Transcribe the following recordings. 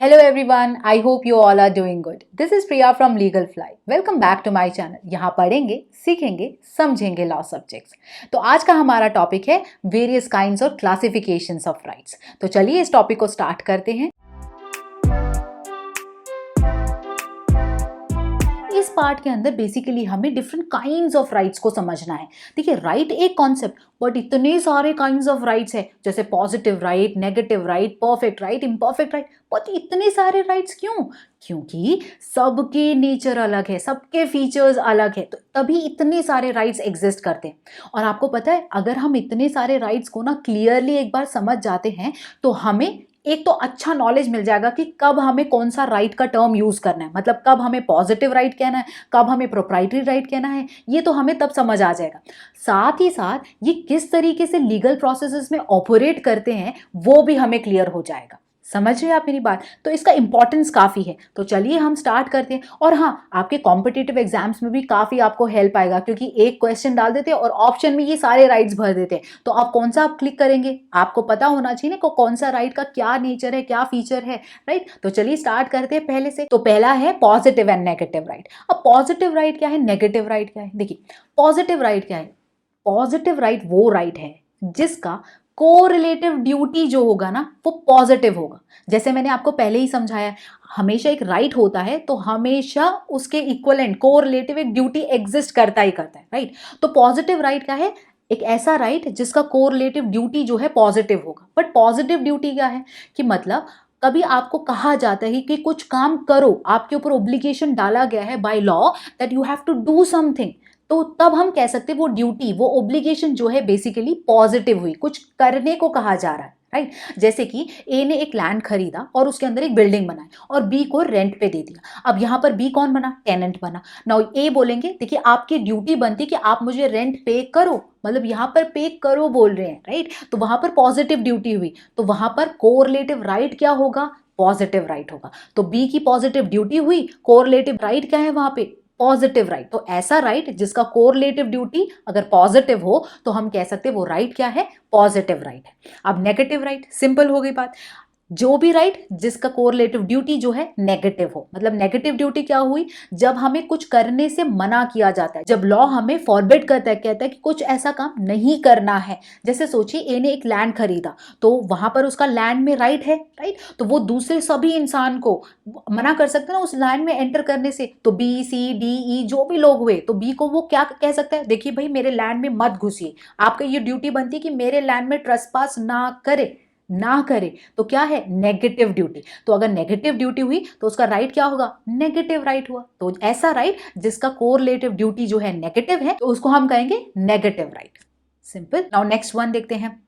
Hello everyone, I hope you all are doing good. This is Priya from Legal Fly. Welcome back to my channel. यहाँ पढ़ेंगे, सीखेंगे, समझेंगे law subjects. तो आज का हमारा टॉपिक है वेरियस काइंड्स और क्लासिफिकेशंस ऑफ राइट्स। तो चलिए इस टॉपिक को स्टार्ट करते हैं। इस पार्ट के अंदर बेसिकली हमें डिफरेंट काइंड्स ऑफ राइट्स को समझना है। देखिए, राइट एक कॉन्सेप्ट, बट इतने सारे काइंड्स ऑफ राइट्स है, जैसे positive right, negative right, perfect right, imperfect right. But इतने सारे राइट्स क्यों? क्योंकि सबके नेचर अलग है, सबके फीचर्स अलग है, तो तभी इतने सारे राइट्स एग्जिस्ट करते हैं। और आपको पता है, अगर हम इतने सारे राइट्स को ना क्लियरली एक बार समझ जाते हैं तो हमें एक तो अच्छा नॉलेज मिल जाएगा कि कब हमें कौन सा राइट का टर्म यूज करना है, मतलब कब हमें पॉजिटिव राइट कहना है, कब हमें प्रोप्राइटरी राइट कहना है, ये तो हमें तब समझ आ जाएगा। साथ ही साथ ये किस तरीके से लीगल प्रोसेसेस में ऑपरेट करते हैं वो भी हमें क्लियर हो जाएगा। समझ रहे हैं आप मेरी बात? तो इसका इंपॉर्टेंस काफ़ी है। तो चलिए हम स्टार्ट करते हैं। और हाँ, आपके कॉम्पिटिटिव एग्जाम्स में भी काफ़ी आपको हेल्प आएगा, क्योंकि एक क्वेश्चन डाल देते हैं और ऑप्शन में ये सारे राइट्स भर देते हैं। तो आप कौन सा आप क्लिक करेंगे, आपको पता होना चाहिए ना कौन सा राइट का क्या नेचर है, क्या फीचर है, राइट। तो चलिए स्टार्ट करते हैं पहले से। तो पहला है पॉजिटिव एंड नेगेटिव राइट। अब पॉजिटिव राइट क्या है, नेगेटिव राइट क्या है? देखिए, पॉजिटिव राइट क्या है? पॉजिटिव राइट वो राइट है जिसका कोरिलेटिव ड्यूटी जो होगा ना वो पॉजिटिव होगा। जैसे मैंने आपको पहले ही समझाया, हमेशा एक राइट होता है तो हमेशा उसके इक्वलेंट कोरिलेटिव एक ड्यूटी एग्जिस्ट करता ही करता है, राइट। तो पॉजिटिव राइट क्या है? एक ऐसा राइट जिसका कोरिलेटिव ड्यूटी जो है पॉजिटिव होगा। बट पॉजिटिव ड्यूटी क्या है कि मतलब कभी आपको कहा जाता है कि कुछ काम करो, आपके ऊपर ओब्लिगेशन डाला गया है by law that you have to do something, तो तब हम कह सकते हैं वो ड्यूटी, वो ओब्लिगेशन जो है बेसिकली पॉजिटिव हुई, कुछ करने को कहा जा रहा है, राइट। जैसे कि ए ने एक लैंड खरीदा और उसके अंदर एक बिल्डिंग बनाई और बी को रेंट पे दे दिया। अब यहाँ पर बी कौन बना? टेनेंट बना। नाउ ए बोलेंगे देखिए आपकी ड्यूटी बनती कि आप मुझे रेंट पे करो, मतलब यहाँ पर पे करो बोल रहे हैं, राइट। तो वहां पर पॉजिटिव ड्यूटी हुई, तो वहां पर कोरिलेटिव राइट क्या होगा? पॉजिटिव राइट होगा। तो बी की पॉजिटिव ड्यूटी हुई, कोरिलेटिव राइट क्या है वहां पे? Positive right. तो ऐसा राइट जिसका कोरिलेटिव ड्यूटी अगर पॉजिटिव हो तो हम कह सकते हैं वो राइट क्या है? पॉजिटिव राइट है। अब नेगेटिव राइट, सिंपल हो गई बात। जो भी राइट जिसका कोरिलेटिव ड्यूटी जो है नेगेटिव हो, मतलब नेगेटिव ड्यूटी क्या हुई? जब हमें कुछ करने से मना किया जाता है, जब लॉ हमें फॉरबिड करता है, कहता है कि कुछ ऐसा काम नहीं करना है। जैसे सोचिए ए ने एक लैंड खरीदा, तो वहां पर उसका लैंड में राइट है, राइट। तो वो दूसरे सभी इंसान को मना कर सकते हैं ना उस लैंड में एंटर करने से। तो बी सी डी ई जो भी लोग हुए, तो बी को वो क्या कह सकता है? देखिए भाई, मेरे लैंड में मत घुसिए, आपका ये ड्यूटी बनती है कि मेरे लैंड में ट्रेसपास ना करे। तो क्या है? Negative duty. तो अगर नेगेटिव ड्यूटी हुई तो उसका राइट क्या होगा? नेगेटिव राइट हुआ। तो ऐसा राइट जिसका कोरिलेटिव ड्यूटी जो है नेगेटिव है, तो उसको हम कहेंगे negative right. Simple. Now next one देखते हैं,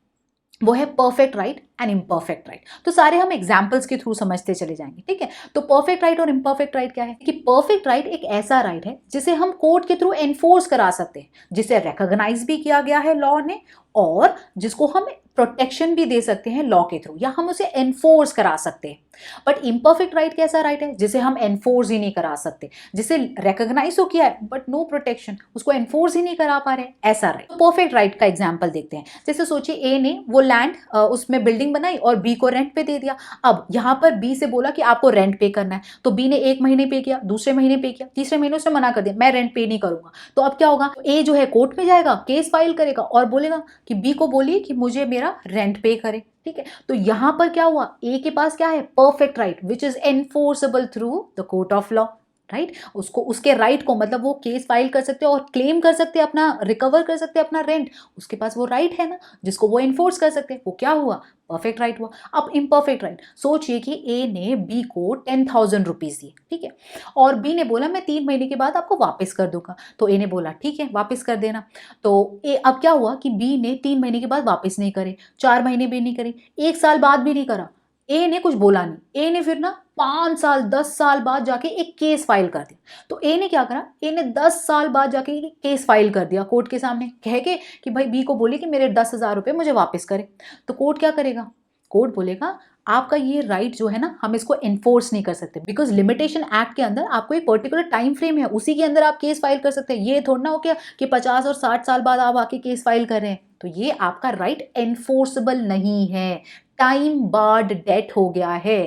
वो है perfect right and imperfect right. तो सारे हम एग्जाम्पल्स के थ्रू समझते चले जाएंगे, ठीक है। तो परफेक्ट राइट और इम्परफेक्ट राइट क्या है? कि परफेक्ट राइट एक ऐसा राइट है जिसे हम कोर्ट के थ्रू एनफोर्स करा सकते हैं, जिसे रिकॉग्नाइज भी किया गया है लॉ ने, और जिसको हम प्रोटेक्शन भी दे सकते हैं लॉ के थ्रू, या हम उसे एनफोर्स करा सकते हैं। बट इम्परफेक्ट राइट कैसा राइट है? जिसे हम एनफोर्स ही नहीं करा सकते, जिसे रिकॉग्नाइज तो किया है बट नो प्रोटेक्शन, उसको एनफोर्स ही नहीं करा पा रहे, ऐसा राइट। तो परफेक्ट राइट का एग्जाम्पल देखते हैं। जैसे सोचिए ए ने वो लैंड उसमें बिल्डिंग बनाई और बी को रेंट पे दे दिया। अब यहाँ पर बी से बोला कि आपको रेंट पे करना है, तो बी ने एक महीने पे किया, दूसरे महीने पे किया, तीसरे महीने उसने मना कर दिया, मैं रेंट पे नहीं करूंगा। तो अब क्या होगा? ए जो है कोर्ट में जाएगा, केस फाइल करेगा और बोलेगा कि बी को बोलिए कि मुझे मेरा रेंट पे करे, ठीक है। तो यहां पर क्या हुआ? ए के पास क्या है? Perfect right which is enforceable through the court of law, right. उसको उसके राइट को, मतलब वो केस फाइल कर सकते हैं और क्लेम कर सकते हैं, अपना रिकवर कर सकते हैं अपना रेंट, उसके पास वो राइट है ना जिसको वो एनफोर्स कर सकते हैं। वो क्या हुआ? परफेक्ट राइट हुआ। अब इम्परफेक्ट राइट, सोचिए कि ए ने बी को 10,000 रुपीज दिए, ठीक है, और बी ने बोला मैं 3 महीने के बाद आपको वापस कर दूंगा। तो ए ने बोला ठीक है वापस कर देना। तो ए, अब क्या हुआ कि बी ने 3 महीने के बाद वापस नहीं करे, 4 महीने भी नहीं करे, 1 साल बाद भी नहीं करा। ए ने कुछ बोला नहीं, ए ने फिर ना 5 साल 10 साल बाद जाके एक केस फाइल कर दिया। तो ए ने क्या करा? ए ने 10 साल बाद जाके एक केस फाइल कर दिया कोर्ट के सामने, कह के कि भाई बी को बोले कि मेरे 10,000 रुपये मुझे वापस करे। तो कोर्ट क्या करेगा? कोर्ट बोलेगा आपका ये राइट जो है ना हम इसको एनफोर्स नहीं कर सकते, बिकॉज लिमिटेशन एक्ट के अंदर आपको एक पर्टिकुलर टाइम फ्रेम है, उसी के अंदर आप केस फाइल कर सकते हैं। ये थोड़ा ना हो क्या कि 50 और 60 साल बाद आप आके केस फाइल कर रहे हैं, तो ये आपका राइट एनफोर्सेबल नहीं है, टाइम बार्ड डेट हो गया है।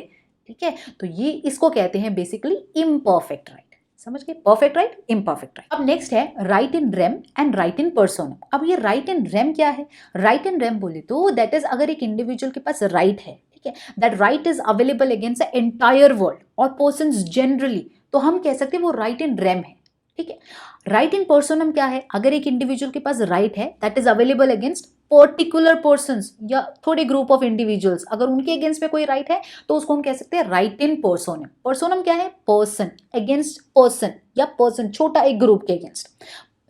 ठीक है, तो ये इसको कहते हैं बेसिकली इम्परफेक्ट राइट। समझ गए, परफेक्ट राइट, इम्परफेक्ट राइट। अब नेक्स्ट है right in rem and right in personam. अब ये राइट इन रेम क्या है? राइट इन रेम बोले तो दैट इज अगर एक इंडिविजुअल के पास राइट है, ठीक है, that right is available against the entire world और पर्सन्स जनरली, तो हम कह सकते हैं वो राइट इन रेम है। ठीक है, राइट इन पर्सोनम क्या है? अगर एक इंडिविजुअल के पास राइट है that is available against particular persons या थोड़े ग्रुप ऑफ इंडिविजुअल्स, अगर उनके अगेंस्ट में कोई राइट है तो उसको हम कह सकते हैं राइट इन पर्सोनम। पर्सोनम क्या है? पर्सन, अगेंस्ट पर्सन या पर्सन छोटा एक ग्रुप के अगेंस्ट।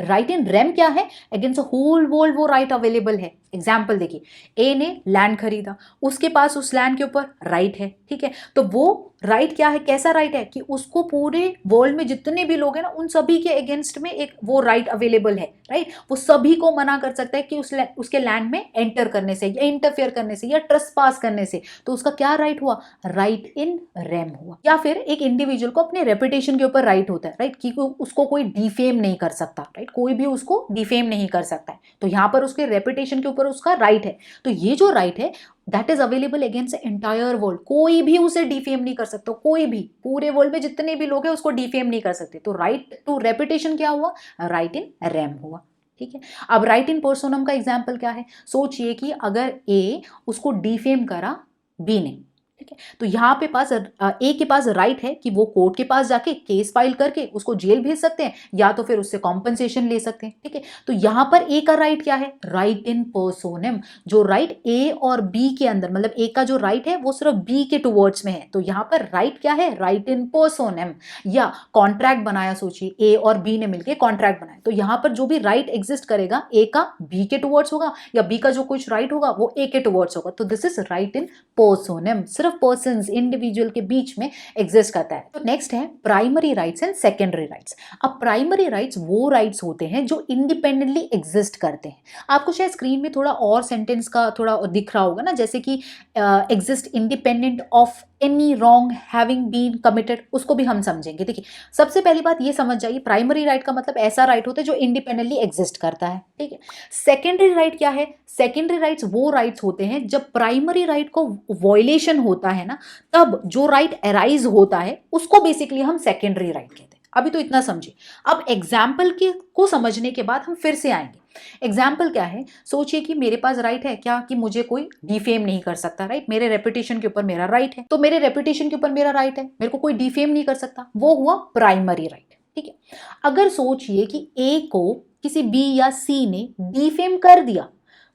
राइट इन रेम क्या है? अगेंस्ट होल वर्ल्ड वो राइट अवेलेबल है। एग्जाम्पल देखिए, ए ने लैंड खरीदा, उसके पास उस लैंड के ऊपर राइट है, ठीक है, तो वो राइट क्या है? कैसा राइट है कि उसको पूरे वर्ल्ड में जितने भी लोग हैं ना उन सभी के अगेंस्ट में एक वो राइट अवेलेबल है, राइट, वो सभी को मना कर सकता है कि उसके लैंड में एंटर करने से या इंटरफेयर करने से या ट्रेसपास करने से, तो उसका क्या राइट हुआ? राइट इन रेम हुआ। या फिर एक इंडिविजुअल को अपने रेपुटेशन के ऊपर राइट होता है, राइट, कि उसको कोई डिफेम नहीं कर सकता, राइट, कोई भी उसको डिफेम नहीं कर सकता है, तो यहाँ पर उसके रेपुटेशन के ऊपर उसका राइट है। तो ये जो राइट है that is available against entire world, कोई भी उसे डिफेम नहीं कर सकता, कोई भी, पूरे वर्ल्ड में जितने भी लोग हैं उसको डिफेम नहीं कर सकते। तो राइट टू रेपुटेशन क्या हुआ? राइट इन रेम हुआ। ठीक है, अब राइट इन पर्सोनम का एग्जाम्पल क्या है? सोचिए कि अगर ए उसको डिफेम करा बी ने, ठीक है, तो यहाँ पे पास ए के पास राइट है कि वो कोर्ट के पास जाके केस फाइल करके उसको जेल भेज सकते हैं या तो फिर उससे कॉम्पनसेशन ले सकते हैं। ठीक है, तो यहाँ पर ए का राइट क्या है? Right in पर्सोनम। जो राइट ए और बी के अंदर, मतलब ए का जो राइट है वो सिर्फ बी के टुवर्ड्स में है, तो यहाँ पर राइट क्या है? Right in पर्सोनम। या कॉन्ट्रैक्ट बनाया, सोचिए ए और बी ने मिलकर कॉन्ट्रैक्ट बनाया, तो यहाँ पर जो भी राइट एग्जिस्ट करेगा ए का बी के टुवर्ड्स होगा या बी का जो कुछ राइट होगा वो ए के टुवर्ड्स होगा, तो दिस इज राइट इन पर्सोनम। सिर्फ पर्सन्स, इंडिविजुअल के बीच में एग्जिस्ट करता है। तो नेक्स्ट है primary rights and secondary rights. अब प्राइमरी राइट्स वो राइट्स होते हैं जो इंडिपेंडेंटली एग्जिस्ट करते हैं। आपको शायद स्क्रीन में थोड़ा और सेंटेंस का थोड़ा दिख रहा होगा ना, जैसे कि exist independent of any wrong having been committed, उसको भी हम समझेंगे। देखिए, सबसे पहली बात ये समझ जाइए, प्राइमरी राइट का मतलब ऐसा राइट होता है जो इंडिपेंडेंटली एग्जिस्ट करता है। ठीक है, सेकेंडरी राइट क्या है? सेकेंडरी राइट्स वो राइट्स होते हैं जब प्राइमरी राइट को वॉयलेशन होता है ना, तब जो राइट अराइज होता है उसको बेसिकली हम सेकेंडरी राइट कहते हैं। अभी तो इतना समझिए। अब एग्जाम्पल को समझने के बाद हम फिर से आएंगे। एग्जाम्पल क्या है? सोचिए कि मेरे पास राइट है क्या कि मुझे कोई डिफेम नहीं कर सकता, राइट, मेरे रेपुटेशन के ऊपर मेरा राइट है, तो मेरे रेपुटेशन के ऊपर मेरा राइट है, मेरे को कोई डिफेम नहीं कर सकता, वो हुआ प्राइमरी राइट। ठीक है, अगर सोचिए कि ए को किसी बी या सी ने डिफेम कर दिया,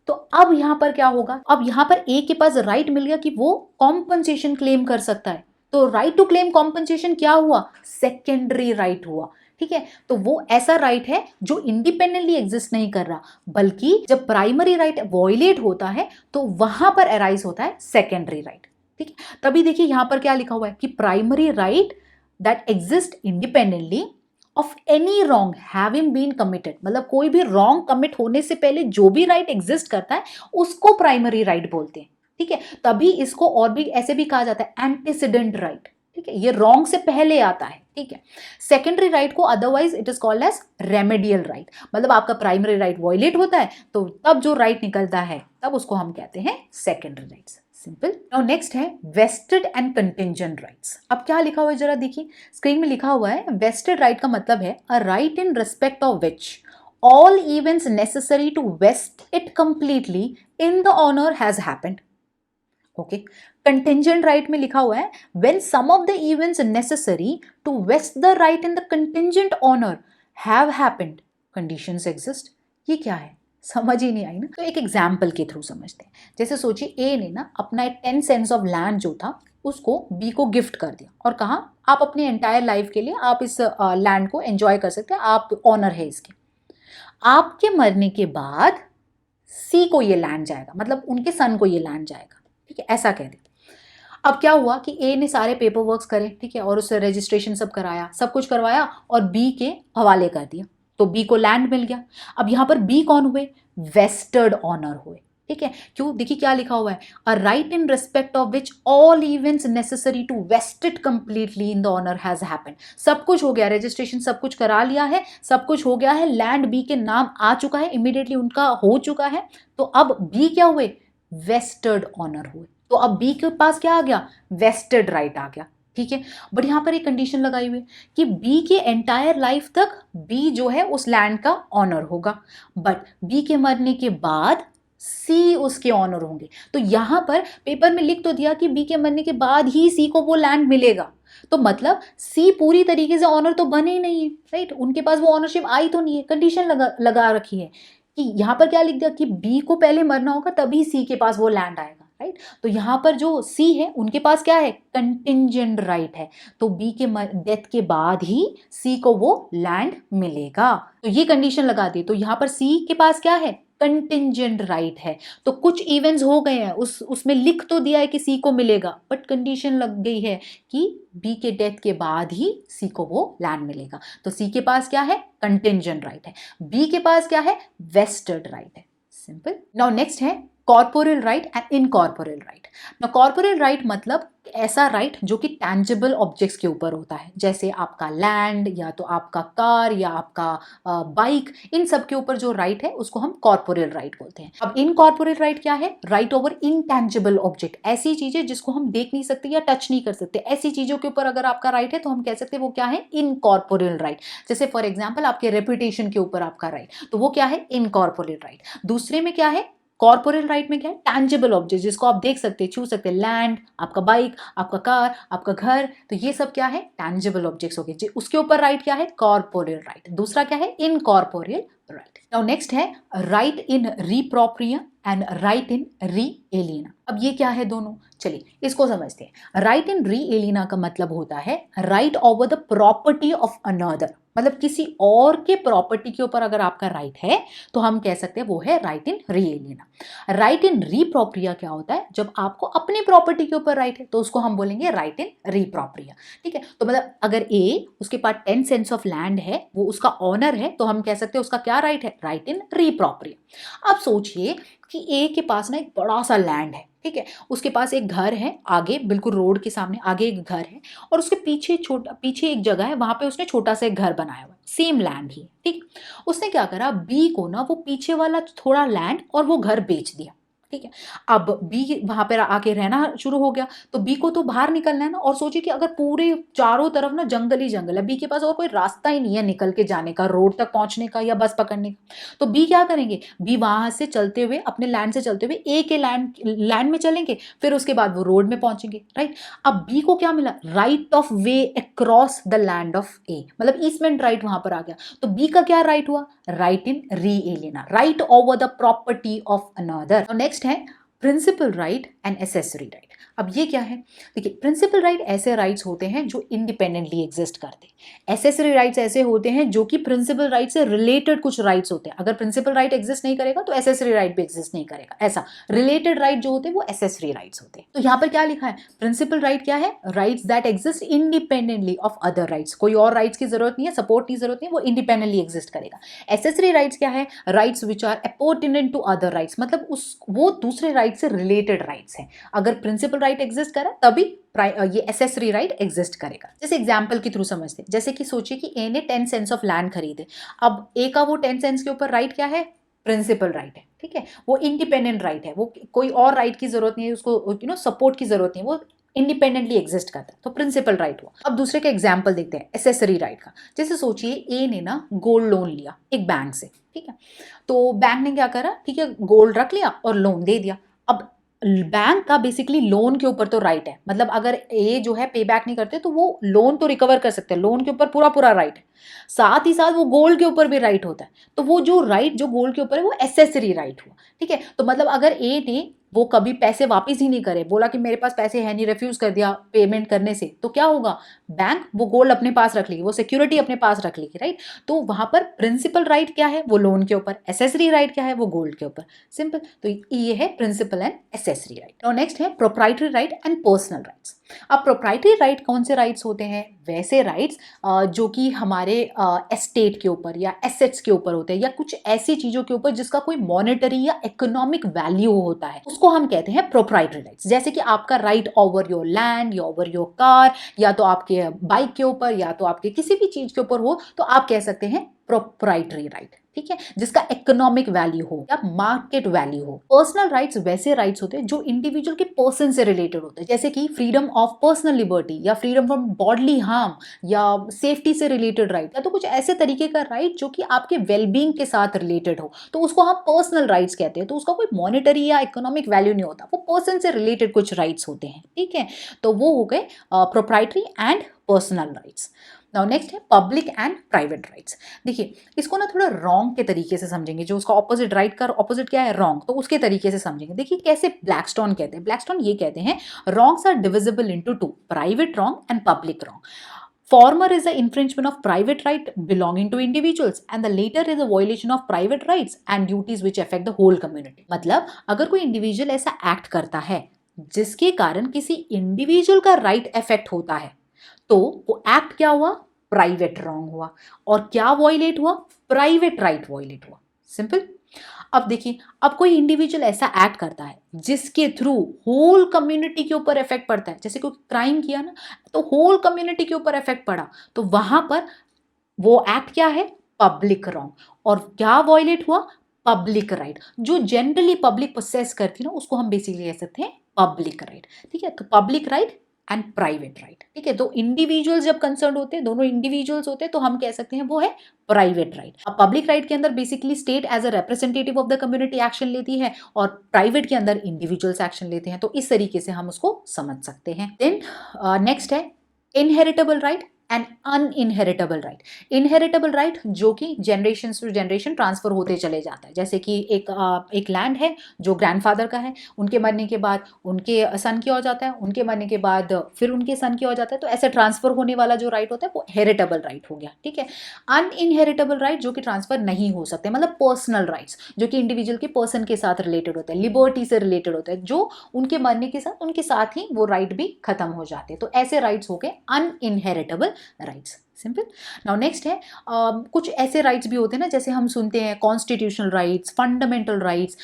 तो अब यहां पर क्या होगा? अब यहां पर ए के पास राइट मिल गया कि वो कॉम्पनसेशन क्लेम कर सकता है, तो राइट टू क्लेम कॉम्पनसेशन क्या हुआ? सेकेंडरी राइट हुआ। ठीक है, तो वो ऐसा राइट है जो इंडिपेंडेंटली एग्जिस्ट नहीं कर रहा, बल्कि जब प्राइमरी राइट वॉयलेट होता है तो वहां पर अराइज होता है सेकेंडरी राइट। ठीक है, तभी देखिए यहां पर क्या लिखा हुआ है कि primary right that exist independently of any wrong having been committed, मतलब कोई भी रॉन्ग कमिट होने से पहले जो भी राइट एग्जिस्ट करता है उसको प्राइमरी राइट बोलते हैं। ठीक है, तभी इसको और भी ऐसे भी कहा जाता है एंटीसीडेंट राइट। ठीक है, ये रॉन्ग से पहले आता है। ठीक है, सेकेंडरी राइट को otherwise it is called as remedial right, मतलब आपका प्राइमरी राइट वॉयलेट होता है तो तब जो राइट निकलता है तब उसको हम कहते हैं secondary rights. Simple. Now next है वेस्टेड एंड कंटिंजेंट राइट्स। अब क्या लिखा हुआ है जरा देखिए, स्क्रीन में लिखा हुआ है वेस्टेड राइट का मतलब है a right in respect of which all events necessary to vest it completely in the honor has happened. Okay, contingent right में लिखा हुआ है when some of the events necessary to vest the right in the contingent honor have happened, conditions exist. ये क्या है? समझ ही नहीं आई ना, तो एक एग्जाम्पल के थ्रू समझते हैं। जैसे सोचिए ए ने ना अपना एक 10 सेंट्स ऑफ लैंड जो था उसको बी को गिफ्ट कर दिया और कहा आप अपनी एंटायर लाइफ के लिए आप इस लैंड को एंजॉय कर सकते हैं, आप ऑनर है इसके। आपके मरने के बाद सी को ये लैंड जाएगा, मतलब उनके सन को ये लैंड जाएगा। ठीक है, ऐसा कह दे। अब क्या हुआ कि ए ने सारे पेपर वर्क्स करे, ठीक है, और उससे रजिस्ट्रेशन सब कराया, सब कुछ करवाया और बी के हवाले कर दिया, तो बी को लैंड मिल गया। अब यहाँ पर बी कौन हुए? वेस्टेड ऑनर हुए। ठीक है, क्यों? देखिए क्या लिखा हुआ है, a right in respect of which all events necessary to vest it completely in the owner has happened. सब कुछ हो गया, रजिस्ट्रेशन सब कुछ करा लिया है, सब कुछ हो गया है, लैंड बी के नाम आ चुका है, इमीडिएटली उनका हो चुका है, तो अब बी क्या हुए? वेस्टेड ऑनर हुए। तो अब बी के पास क्या आ गया, वेस्टेड राइट आ गया, ठीक है। बट यहाँ पर एक कंडीशन लगाई हुई है कि बी के एंटायर लाइफ तक बी जो है उस लैंड का ऑनर होगा, बट बी के मरने के बाद सी उसके ऑनर होंगे। तो यहाँ पर पेपर में लिख तो दिया कि बी के मरने के बाद ही सी को वो लैंड मिलेगा, तो मतलब सी पूरी तरीके से ऑनर तो बने ही नहीं है, राइट, उनके पास वो ऑनरशिप आई तो नहीं है। कंडीशन लगा रखी है कि यहाँ पर क्या लिख दिया कि बी को पहले मरना होगा तभी सी के पास वो लैंड आएगा, राइट। तो यहाँ पर जो सी है उनके पास क्या है, कंटिंजेंट राइट है, तो बी के डेथ के बाद ही सी को वो लैंड मिलेगा। तो ये कंडीशन लगा दी, तो यहाँ पर सी के पास क्या है, कंटिंजेंट राइट है। तो कुछ इवेंट्स हो गए हैं, उसमें लिख तो दिया है कि सी को मिलेगा, बट कंडीशन लग गई है कि बी के डेथ के बाद ही सी को वो लैंड मिलेगा। तो सी के पास क्या है, कंटिंजेंट राइट है, बी के पास क्या है, वेस्टेड राइट है। सिंपल। नाउ नेक्स्ट है corporal right and incorporeal right. Now corporal right मतलब ऐसा राइट जो कि टैंजिबल ऑब्जेक्ट्स के ऊपर होता है, जैसे आपका लैंड या तो आपका कार या आपका बाइक, इन सब के ऊपर जो राइट है उसको हम कॉर्पोरल राइट बोलते हैं। अब इनकॉर्पोरल राइट क्या है, राइट ओवर इनटैंजिबल ऑब्जेक्ट, ऐसी चीजें जिसको हम देख नहीं सकते या टच नहीं कर सकते, ऐसी चीजों के ऊपर अगर आपका राइट है तो हम कह सकते हैं वो क्या है, इनकॉर्पोरल राइट। जैसे फॉर एग्जाम्पल आपके रेपुटेशन के ऊपर आपका राइट, तो वो क्या है, इनकॉर्पोरल राइट। दूसरे में क्या है, कॉर्पोरल राइट में क्या है, टैंजिबल ऑब्जेक्ट जिसको आप देख सकते छू सकते, लैंड, आपका बाइक, आपका कार, आपका घर, तो ये सब क्या है, टैंजिबल ऑब्जेक्ट्स हो गए, उसके ऊपर राइट क्या है, कॉर्पोरल राइट। दूसरा क्या है, इनकॉर्पोरल राइट। नाउ नेक्स्ट है right in रीप्रोप्रिया and right in re Elina. अब ये क्या है दोनों, चलिए इसको समझते हैं। राइट इन री एलिना का मतलब होता है right over the property of another, मतलब किसी और के प्रॉपर्टी के ऊपर अगर आपका राइट है तो हम कह सकते हैं वो है right in re aliena. Right इन रीप्रोप्रिया क्या होता है, जब आपको अपनी प्रॉपर्टी के ऊपर राइट है तो उसको हम बोलेंगे राइट इन रीप्रोप्रिया, ठीक है। तो मतलब अगर ए उसके पास 10 सेंट्स ऑफ लैंड है, वो उसका ऑनर है, तो हम कह सकते हैं उसका क्या राइट है, राइट इन रीप्रोप्रिया। अब सोचिए कि ए के पास ना एक बड़ा सा लैंड है, ठीक है, उसके पास एक घर है आगे, बिल्कुल रोड के सामने आगे एक घर है, और उसके पीछे एक जगह है, वहां पे उसने छोटा सा एक घर बनाया हुआ है, सेम लैंड ही, ठीक। उसने क्या करा, बी को ना वो पीछे वाला थोड़ा लैंड और वो घर बेच दिया, ठीक है। अब बी वहां पर आके रहना शुरू हो गया, तो बी को तो बाहर निकलना है ना, और सोचिए कि अगर पूरे चारों तरफ ना जंगल ही जंगल है, बी के पास और कोई रास्ता ही नहीं है निकल के जाने का, रोड तक पहुंचने का या बस पकड़ने का, तो बी क्या करेंगे, बी वहां से चलते हुए अपने लैंड से चलते हुए ए के लैंड में चलेंगे, फिर उसके बाद वो रोड में पहुंचेंगे, राइट। अब बी को क्या मिला, right of way across the land of a, मतलब ईसमेंट राइट वहां पर आ गया। तो बी का क्या राइट हुआ, right in re aliena, right over the property of another. Next है principal right and accessory right. अब ये क्या है, देखिए प्रिंसिपल राइट ऐसे राइट्स होते हैं जो इंडिपेंडेंटली एग्जिस्ट करते हैं, एसेसरी राइट्स ऐसे होते हैं जो कि प्रिंसिपल राइट से रिलेटेड कुछ राइट्स होते हैं। अगर प्रिंसिपल राइट एग्जिस्ट नहीं करेगा तो एसेसरी राइट भी एग्जिस्ट नहीं करेगा, ऐसा रिलेटेड राइट जो होते हैं वो एसेसरी राइट्स होते हैं। तो यहाँ पर क्या लिखा है, प्रिंसिपल राइट क्या है, rights that exist independently of other rights, कोई और राइट्स की जरूरत नहीं है, सपोर्ट की जरूरत नहीं है, वो इंडिपेंडेंटली एग्जिस्ट करेगा। एसेसरी राइट्स क्या है, rights which are appurtenant to other rights, मतलब वो दूसरे राइट से रिलेटेड राइट्स हैं। अगर प्रिंसिपल राइट एग्जिस्ट करा तभी ये एसेसरी राइट एग्जिस्ट करेगा। जैसे एग्जांपल के थ्रू समझते हैं, जैसे कि सोचिए कि ए ने 10 सेंट्स ऑफ लैंड खरीदे, अब ए का वो 10 सेंट्स के ऊपर राइट क्या है, प्रिंसिपल राइट है, ठीक है, वो इंडिपेंडेंट राइट है, वो कोई और राइट की जरूरत नहीं है उसको, सपोर्ट की जरूरत नहीं, वो इंडिपेंडेंटली एग्जिस्ट करता है, तो प्रिंसिपल राइट हुआ। अब दूसरे का एग्जांपल देखते हैं एसेसरी राइट का। जैसे सोचिए ए ने ना गोल्ड लोन लिया एक बैंक से, ठीक है, तो बैंक ने क्या करा, ठीक है, गोल्ड रख लिया और लोन दे दिया। अब बैंक का बेसिकली लोन के ऊपर तो राइट है, मतलब अगर ए जो है पे बैक नहीं करते तो वो लोन तो रिकवर कर सकते हैं, लोन के ऊपर पूरा राइट है, साथ ही साथ वो गोल्ड के ऊपर भी राइट होता है, तो वो जो राइट जो गोल्ड के ऊपर है वो एसेसरी राइट हुआ, ठीक है। तो मतलब अगर ए ने वो कभी पैसे वापस ही नहीं करे, बोला कि मेरे पास पैसे है नहीं, रिफ्यूज कर दिया पेमेंट करने से, तो क्या होगा, बैंक वो गोल्ड अपने पास रख लेगी, वो सिक्योरिटी अपने पास रख लेगी, राइट। तो वहां पर प्रिंसिपल राइट क्या है, वो लोन के ऊपर, एसेसरी राइट क्या है, वो गोल्ड के ऊपर, सिंपल। तो ये है प्रिंसिपल एंड एसेसरी राइट। और नेक्स्ट है proprietary right and personal rights. अब प्रोप्राइटरी राइट कौन से राइट्स होते हैं, वैसे राइट्स जो कि हमारे एस्टेट के ऊपर या एसेट्स के ऊपर होते हैं, या कुछ ऐसी चीजों के ऊपर जिसका कोई मॉनेटरी या इकोनॉमिक वैल्यू होता है, उसको हम कहते हैं प्रोप्राइटरी राइट्स। जैसे कि आपका राइट ओवर योर लैंड या ओवर योर कार, या तो आपके बाइक के ऊपर, या तो आपके किसी भी चीज के ऊपर हो, तो आप कह सकते हैं प्रोप्राइटरी राइट। ठीक है, जिसका इकोनॉमिक वैल्यू हो या मार्केट वैल्यू हो। पर्सनल राइट्स वैसे राइट्स होते हैं जो इंडिविजुअल के पर्सन से रिलेटेड होते हैं, जैसे कि फ्रीडम ऑफ पर्सनल लिबर्टी या फ्रीडम फ्रॉम बॉडली हार्म या सेफ्टी से रिलेटेड राइट, या तो कुछ ऐसे तरीके का राइट जो कि आपके वेलबींग के साथ रिलेटेड हो, तो उसको हम पर्सनल राइट्स कहते हैं। तो उसका कोई मॉनेटरी या इकोनॉमिक वैल्यू नहीं होता, वो पर्सन से रिलेटेड कुछ राइट्स होते हैं, ठीक है। तो वो हो गए proprietary and personal rights. Now next है पब्लिक एंड प्राइवेट राइट्स। देखिए इसको ना थोड़ा रॉन्ग के तरीके से समझेंगे, जो उसका ऑपोजिट राइट का ऑपोजिट क्या है, रॉन्ग, तो उसके तरीके से समझेंगे। देखिए कैसे ब्लैकस्टोन कहते हैं, ब्लैकस्टोन ये कहते हैं wrongs are divisible into two, private wrong and public wrong. Former is the infringement of private right belonging to individuals and the later is a violation of private rights and duties which affect the whole community. मतलब अगर कोई individual ऐसा act करता है जिसके कारण किसी individual का राइट अफेक्ट होता है, तो वो एक्ट क्या हुआ, प्राइवेट रॉन्ग हुआ, और क्या वॉयलेट हुआ, प्राइवेट राइट वॉयलेट हुआ। सिंपल। अब देखिए, अब कोई इंडिविजुअल ऐसा एक्ट करता है जिसके थ्रू होल कम्युनिटी के ऊपर इफेक्ट पड़ता है, जैसे कोई क्राइम किया ना तो होल कम्युनिटी के ऊपर इफेक्ट पड़ा, तो वहां पर वो एक्ट क्या है, पब्लिक रॉन्ग, और क्या वॉयलेट हुआ, पब्लिक राइट। जो जनरली पब्लिक प्रोसेस करती है ना उसको हम बेसिकली कह सकते हैं पब्लिक राइट, ठीक है। तो public right and private right, ठीक है। तो इंडिविजुअल्स जब कंसर्न होते हैं, दोनों इंडिविजुअल्स होते हैं, तो हम कह सकते हैं वो है प्राइवेट राइट। अब पब्लिक राइट के अंदर basically state as a representative of the community action लेती है और प्राइवेट के अंदर इंडिविजुअल्स एक्शन लेते हैं, तो इस तरीके से हम उसको समझ सकते हैं। देन नेक्स्ट है inheritable right and uninheritable right. Inheritable right जो कि जनरेशन टू जनरेशन ट्रांसफर होते चले जाता है, जैसे कि एक लैंड है जो ग्रैंडफादर का है, उनके मरने के बाद उनके सन की हो जाता है, उनके मरने के बाद फिर उनके सन की हो जाता है, तो ऐसे ट्रांसफर होने वाला जो राइट होता है वो हेरिटेबल राइट हो गया, ठीक है। अनइनहेरिटेबल राइट जो कि ट्रांसफर नहीं हो सकते, मतलब पर्सनल राइट्स जो कि इंडिविजुअल के पर्सन के साथ रिलेटेड होते हैं, लिबर्टी से रिलेटेड होते हैं, जो उनके मरने के साथ उनके साथ ही वो राइट भी खत्म हो जाते हैं, तो ऐसे राइट्स हो गए अनइनहेरिटेबल राइट्स। सिंपल। नाउ नेक्स्ट है कुछ ऐसे राइट्स भी होते हैं ना, जैसे हम सुनते हैं कॉन्स्टिट्यूशनल राइट्स, फंडामेंटल राइट्स,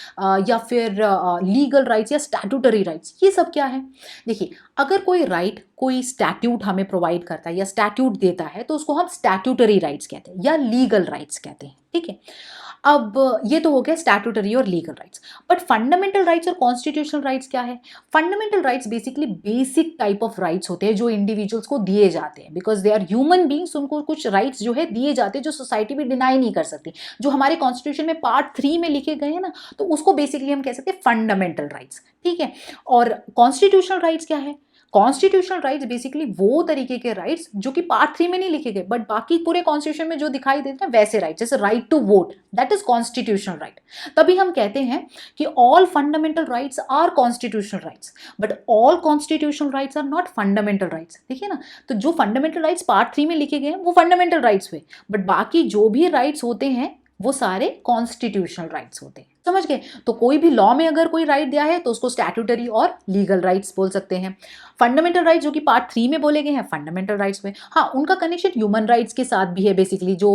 या फिर लीगल राइट्स या स्टैट्यूटरी राइट्स। ये सब क्या है, देखिए अगर कोई राइट कोई स्टैट्यूट हमें प्रोवाइड करता है या स्टैट्यूट देता है तो उसको हम स्टैट्यूटरी राइट्स कहते हैं या लीगल राइट्स कहते हैं, ठीक है। अब ये तो हो गया स्टैट्यूटरी और legal rights, but fundamental rights और कॉन्स्टिट्यूशनल राइट्स क्या है। Fundamental rights basically basic type of rights होते हैं जो इंडिविजुअल्स को दिए जाते हैं, because they are human beings, उनको कुछ राइट्स जो है दिए जाते हैं जो सोसाइटी भी डिनाई नहीं कर सकती, जो हमारे कॉन्स्टिट्यूशन में पार्ट 3 में लिखे गए हैं ना, तो उसको बेसिकली हम कह सकते हैं फंडामेंटल राइट्स, ठीक है। और कॉन्स्टिट्यूशनल राइट्स क्या है, कॉन्स्टिट्यूशनल राइट्स बेसिकली वो तरीके के राइट्स जो कि पार्ट 3 में नहीं लिखे गए बट बाकी पूरे कॉन्स्टिट्यूशन में जो दिखाई देते हैं वैसे राइट, जैसे right to vote, that is constitutional right. तभी हम कहते हैं कि all fundamental rights are constitutional rights, but all constitutional rights are not fundamental rights, देखिए ना। तो जो फंडामेंटल राइट्स पार्ट 3 में लिखे गए हैं वो फंडामेंटल राइट्स हुए, बट बाकी जो भी राइट्स होते हैं वो सारे कॉन्स्टिट्यूशनल राइट्स होते हैं, समझ गए। तो कोई भी लॉ में अगर कोई राइट दिया है तो उसको स्टैट्यूटरी और लीगल राइट्स बोल सकते हैं। फंडामेंटल राइट्स जो कि पार्ट 3 में बोले गए हैं फंडामेंटल राइट्स में, हाँ उनका कनेक्शन ह्यूमन राइट्स के साथ भी है, बेसिकली जो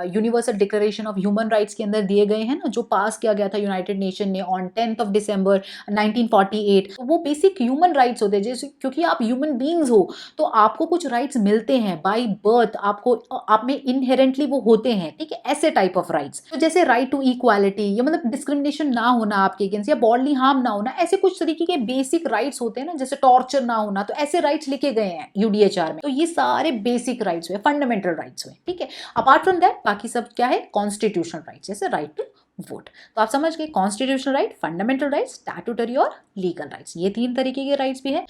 universal declaration of human rights के अंदर दिए गए हैं ना, जो पास किया गया था यूनाइटेड नेशन ने ऑन 10th of December 1948, तो वो बेसिक ह्यूमन राइट्स होते हैं, जैसे क्योंकि आप ह्यूमन बींग्स हो तो आपको कुछ राइट्स मिलते हैं बाई बर्थ, आपको आप में इनहेरेंटली वो होते हैं, ठीक है, ऐसे टाइप ऑफ राइट्स। तो जैसे राइट टू इक्वालिटी, या मतलब डिस्क्रिमिनेशन ना होना आपके अगेंस्ट, या बॉडली हार्म ना होना, ऐसे कुछ तरीके के बेसिक राइट्स होते हैं ना, जैसे टॉर्चर ना होना, तो ऐसे राइट्स लिखे गए हैं यूडीएचआर में। तो ये सारे बेसिक राइट्स हुए, फंडामेंटल राइट्स हुए, ठीक है। अपार्ट फ्रॉम दैट बाकी सब क्या है, कॉन्स्टिट्यूशनल राइट्स, जैसे राइट टू वोट। तो आप समझ गए, constitutional right, fundamental rights, statutory और लीगल राइट्स, ये 3 तरीके के राइट्स भी है।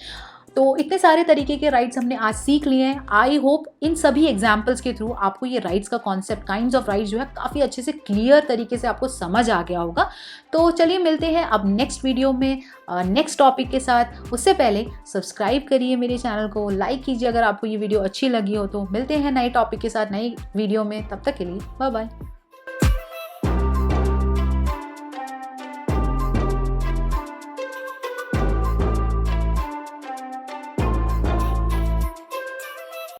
तो इतने सारे तरीके के राइट्स हमने आज सीख लिए हैं। आई होप इन सभी एग्जाम्पल्स के थ्रू आपको ये राइट्स का कॉन्सेप्ट, काइंड्स ऑफ राइट्स जो है काफ़ी अच्छे से क्लियर तरीके से आपको समझ आ गया होगा। तो चलिए मिलते हैं अब नेक्स्ट वीडियो में नेक्स्ट टॉपिक के साथ। उससे पहले सब्सक्राइब करिए मेरे चैनल को, लाइक कीजिए अगर आपको ये वीडियो अच्छी लगी हो। तो मिलते हैं नए टॉपिक के साथ नई वीडियो में, तब तक के लिए बाय बाय।